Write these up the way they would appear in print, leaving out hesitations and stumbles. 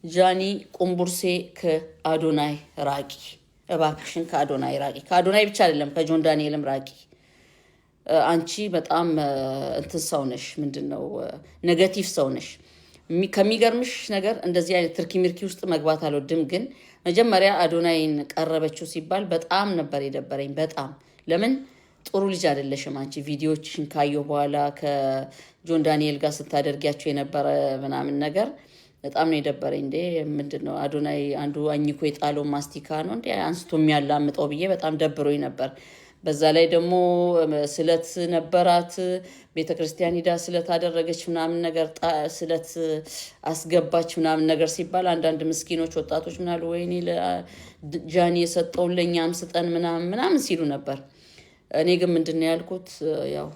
ጃኒ ቁምቡርሴ ከአዶናይ ራቂ እባክሽን ከአዶናይ ራቂ ከአዶናይ ብቻ አይደለም ከጆን ዳንኤልም ራቂ አንቺ በጣም እንትን ሰው ነሽ ምንድነው ኔጌቲቭ ሰው ነሽ ከሚገርምሽ ነገር እንደዚህ አይነት ትርኪ ምርኪ ውስጥ መግባት አልወድም ግን መጀመሪያ አዶናይን ቀረበችው ሲባል በጣም ነበር የደበረኝ በጣም ለምን ጥሩ ልጅ አይደለሽም አንቺ ቪዲዮዎችሽን ካየሁ በኋላ ከጆን ዳንኤል ጋር ስታደርጊያቸው የነበረ ምናምን ነገር በጣም ነው የደበረኝ እንዴ ምንድነው አዶናይ አንዱ አኝኮ የጣለው ማስቲካ ነው እንዴ አንስቶ የሚያላምጠው ብዬ በጣም ደብሮኝ ነበር በዛ ላይ ደግሞ ስለት ነበራት ቤተክርስቲያን ሂዳ ስለት አደረገች ምናምን ነገር ስለት አስገባች ምናምን ነገር ሲባል አንዳንድ ምስኪኖች ወጣቶች ምናሉ ወይኔ ለጃኒ የሰጠው ለኛም ስጠን ምናምን ሲሉ ነበር እኔ ግን ምንድነው ያልኩት ያው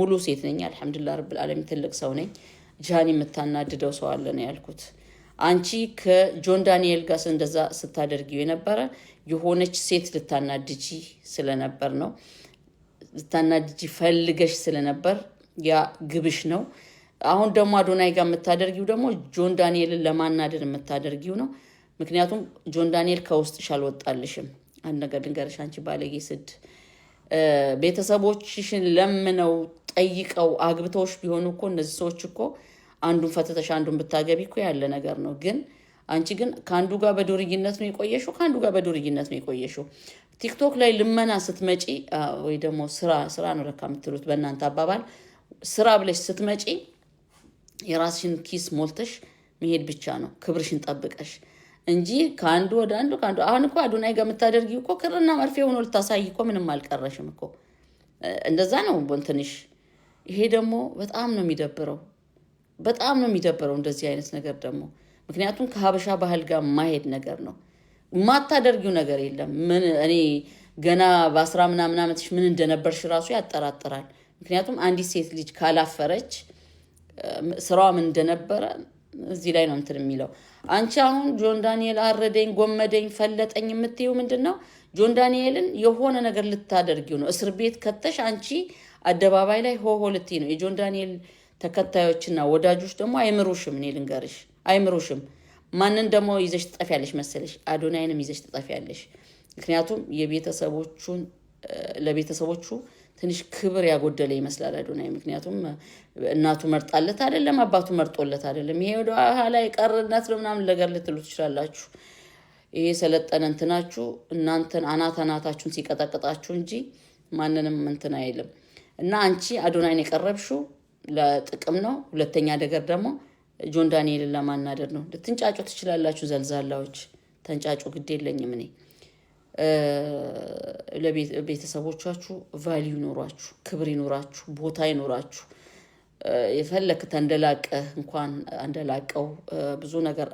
ሙሉ ሴት ነኝ አልহামዱሊላህ ረብል ዓለሚን ትልቅ ሰው ነኝ ጃኒ መታናድደው ሰው አለ ነው ያልኩት አንቺ ከጆን ዳንኤል ጋር እንደዛ ስታደርጊው የነበረ የሆነች ሴት ልታናድጂ ስለነበር ነው ልታናድጂ ፈልገሽ ስለነበር ያ ግብሽ ነው አሁን ደግሞ አዶናይ ጋር የምታደርጊው ደግሞ ጆን ዳንኤልን ለማናደድ የምታደርጊው ነው ምክንያቱም ጆን ዳንኤል ከውስጥሽ አልወጣልሽም አንድ ነገር ድንገርሽ አንቺ ባለጌ ስድ ቤተሰቦችሽን ለምነው ጠይቀው አግብተውሽ ቢሆኑ እኮ እነዚህ ሰዎች እኮ አንዱን ፈተተሽ አንዱን ብታገቢ እኮ ያለ ነገር ነው ግን አንቺ ግን ካንዱ ጋር በዱርይነት ነው የቆየሽው ካንዱ ጋር በዱርይነት ነው የቆየሽው ቲክቶክ ላይ ልመና ስትመጪ ወይ ደግሞ ስራ ነው ለካ የምትሉት በእናንተ አባባል ስራ ብለሽ ስትመጪ የራስሽን ኪስ ሞልተሽ መሄድ ብቻ ነው ክብርሽን ጠብቀሽ እንጂ ካንዱ ወደ አንዱ አሁን እኮ አዶናይ ጋር የምታደርጊው እኮ ክርና መርፌ ሆኖ ልታሳይ እኮ ምንም አልቀረሽም እኮ እንደዛ ነው ወንተንሽ ይሄ ደግሞ በጣም ነው የሚደብረው እንደዚህ አይነት ነገር ደግሞ ምክንያቱም ከሀበሻ ባህል ጋር ማሄድ ነገር ነው ማታደርጊው ነገር የለም ምን እኔ ገና በ10 ምናምን አመትሽ ምን እንደነበርሽ ራሱ ያጠራጥራል ምክንያቱም አንዲት ሴት ልጅ ካላፈረች ስራዋ ምን እንደነበረ እዚህ ላይ ነው እንትን የሚለው አንቺ አሁን ጆን ዳንኤል አረደኝ ጎመደኝ ፈለጠኝ የምትይው ምንድነው ጆን ዳንኤልን የሆነ ነገር ልታደርጊው ነው እስር ቤት ከተሽ አንቺ አደባባይ ላይ ሆሆ ልትይ ነው የጆን ዳንኤል ተከታዮችና ወዳጆች ደግሞ አይምሩሽም እኔ ልንገርሽ አይምሩሽም ማንን ደግሞ ይዘሽ ተጠፊያለሽ መሰለሽ አዶናይንም ይዘሽ ተጠፊያለሽ ምክንያቱም ለቤተሰቦቹ ትንሽ ክብር ያጎደለ ይመስላል አዶናይ ምክንያቱም እናቱ መርጣለት አይደለም አባቱ መርጦለት አይደለም ይሄ ወደ ኋላ የቀረነት ነው ምናምን ነገር ልትሉ ትችላላችሁ ይሄ ሰለጠነ እንትናችሁ እናንተን አናታችሁን ሲቀጠቅጣችሁ እንጂ ማንንም እንትን አይልም እና አንቺ አዶናይን የቀረብሽው ለጥቅም ነው ሁለተኛ ነገር ደግሞ ጆን ዳንኤልን ለማናደድ ነው ልትንጫጩ ትችላላችሁ ዘልዛላዎች ተንጫጩ ግድ የለኝም እኔ ለቤተሰቦቻችሁ ቫልዩ ይኖራችሁ ክብር ይኖራችሁ ቦታ ይኖራችሁ የፈለክ ተንደላቀ እንኳን አንደላቀው ብዙ ነገር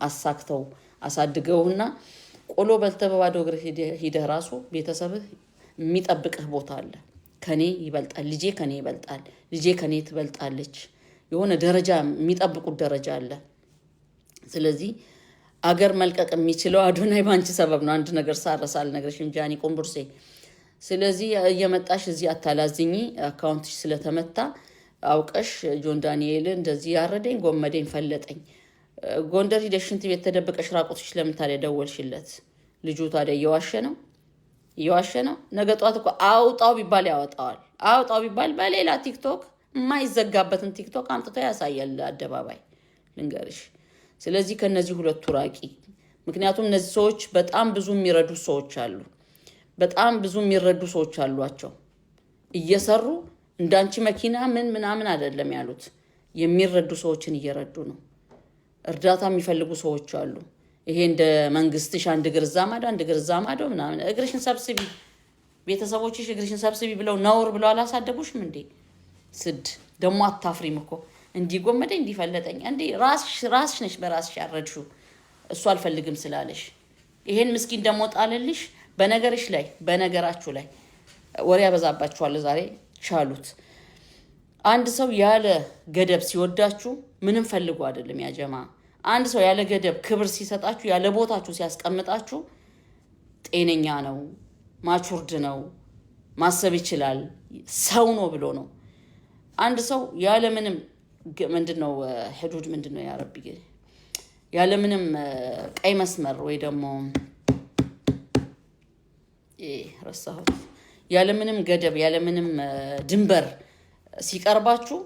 አሳክተው አሳድገውና ቆሎ በልተበባዶ እግር ሂደህ ራሱ ቤተሰብህ የሚጠብቅህ ቦታ አለ ከኔ ይበልጣል ልጄ ከኔ ይበልጣል ልጄ ከኔ ትበልጣለች የሆነ ደረጃ የሚጠብቁት ደረጃ አለ ስለዚህ አገር መልቀቅ የሚችለው አዶናይ ባንቺ ሰበብ ነው አንድ ነገር ሳረሳል ነገርሽም ጃኒ ቁምቡርሴ ስለዚህ እየመጣሽ እዚህ አታላዝኝ አካውንትሽ ስለተመታ አውቀሽ ጆን ዳንኤል እንደዚህ ያረደኝ ጎመደኝ ፈለጠኝ ጎንደር ሂደሽ ሽንት ቤት ተደብቀሽ ራቁትሽ ለምን ታዲያ ደወልሽለት ልጁ ታዲያ እየዋሸ ነው ነገ ጧት እኮ አውጣው ቢባል ያወጣዋል አውጣው ቢባል በሌላ ቲክቶክ የማይዘጋበትን ቲክቶክ አምጥቶ ያሳያል አደባባይ ልንገርሽ ስለዚህ ከነዚህ ሁለቱ ራቂ ምክንያቱም እነዚህ ሰዎች በጣም ብዙ የሚረዱ ሰዎች አሏቸው እየሰሩ እንዳንቺ መኪና ምናምን አይደለም ያሉት የሚረዱ ሰዎችን እየረዱ ነው እርዳታ የሚፈልጉ ሰዎች አሉ ይሄ እንደ መንግስትሽ አንድ ግርዛ ማዶ ምናምን እግርሽን ሰብስቢ ቤተሰቦችሽ እግርሽን ሰብስቢ ብለው ነውር ብለው አላሳደጉሽም እንዴ ስድ ደሞ አታፍሪም እኮ እንዲጎመደኝ እንዲፈለጠኝ እንዴ ራስሽ ነሽ በራስሽ ያረድሽው እሱ አልፈልግም ስላለሽ ይሄን ምስኪን ደሞ ጣለልሽ በነገራችሁ ላይ ወሬ ያበዛባችኋል ዛሬ ቻሉት አንድ ሰው ያለ ገደብ ሲወዳችሁ ምንም ፈልጉ አይደለም ያጀማ አንድ ሰው ያለ ገደብ ክብር ሲሰጣችሁ ያለ ቦታችሁ ሲያስቀምጣችሁ ጤነኛ ነው ማቹርድ ነው ማሰብ ይችላል ሰው ነው ብሎ ነው አንድ ሰው ያለ ምንም ምንድነው ህዱድ ምንድነው ያ ረቢ ያለምንም ቀይ መስመር ወይ ደግሞ ረሳሁት ያለምንም ገደብ ያለምንም ድንበር ሲቀርባችሁ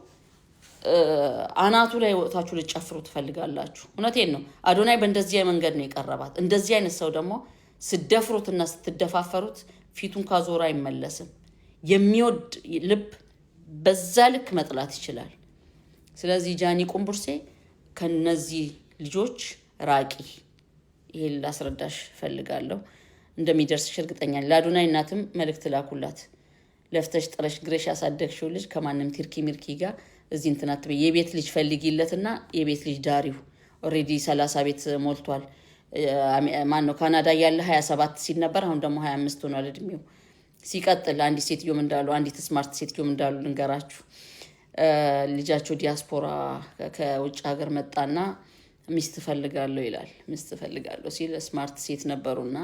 አናቱ ላይ ወጣችሁ ልጨፍሩ ትፈልጋላችሁ። እውነቴን ነው። አዶናይ በእንደዚህ መንገድ ነው የቀረባት። እንደዚህ አይነት ሰው ደግሞ ስደፍሩትና ስትደፋፈሩት ፊቱን ካዞራ አይመለስም። የሚወድ ልብ በዛ ልክ መጥላት ይችላል። ስለዚህ ጃኒ ቁምቡርሴ ከነዚህ ልጆች ራቂ። ይሄን ላስረዳሽ ፈልጋለሁ። እንደሚደርስሽ እርግጠኛ ነኝ። ለአዶናይ እናትም መልእክት ላኩላት። ለፍተሽ ጥረሽ ግረሽ ያሳደግሽው ልጅ ከማንም ቲርኪ ሚርኪ ጋር እዚህ እንትናት የቤት ልጅ ፈልጊለትና የቤት ልጅ ዳሪው። ኦሬዲ 30 ቤት ሞልቷል። ማን ነው ካናዳ ያለ 27 ሲል ነበር። አሁን ደግሞ 25 ሆኗል እድሜው። ሲቀጥል አንዲት ሴትዮም እንዳሉ አንዲት ስማርት ሴትዮም እንዳሉ ልንገራችሁ። ልጃቸው ዲያስፖራ ከውጭ ሀገር መጣና ሚስት ፈልጋለሁ ይላል። ሚስት ፈልጋለሁ ሲል ስማርት ሴት ነበሩና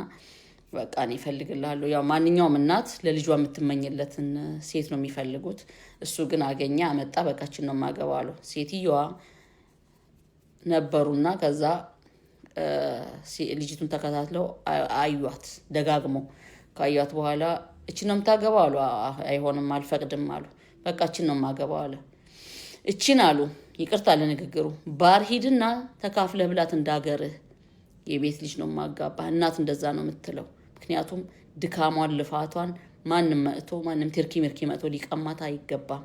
በቃ እኔ እፈልግልሃለሁ። ያው ማንኛውም እናት ለልጇ የምትመኝለትን ሴት ነው የሚፈልጉት። እሱ ግን አገኘ አመጣ። በቃችን ነው የማገባው አሉ። ሴትዮዋ ነበሩና ከዛ ልጅቱን ተከታትለው አዩዋት። ደጋግሞ ካዩዋት በኋላ እቺን ነው የምታገባው አሉ። አይሆንም አልፈቅድም አሉ። በቃችን ነው የማገባው አለ። እቺን አሉ ይቅርታ ለንግግሩ ባር ሂድና ተካፍለህ ብላት እንዳገርህ የቤት ልጅ ነው ማጋባ። እናት እንደዛ ነው የምትለው። ምክንያቱም ድካሟን ልፋቷን ማንም ቲርኪ ሚርኪ መጥቶ ሊቀማት አይገባም።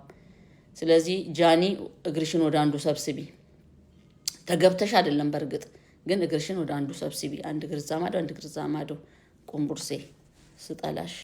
ስለዚህ ጃኒ እግርሽን ወደ አንዱ ሰብስቢ። ተገብተሽ አይደለም በርግጥ ግን እግርሽን ወደ አንዱ ሰብስቢ። አንድ ግርዛ ማዶ አንድ ግርዛ ማዶ ቁምቡርሴ ስጠላሽ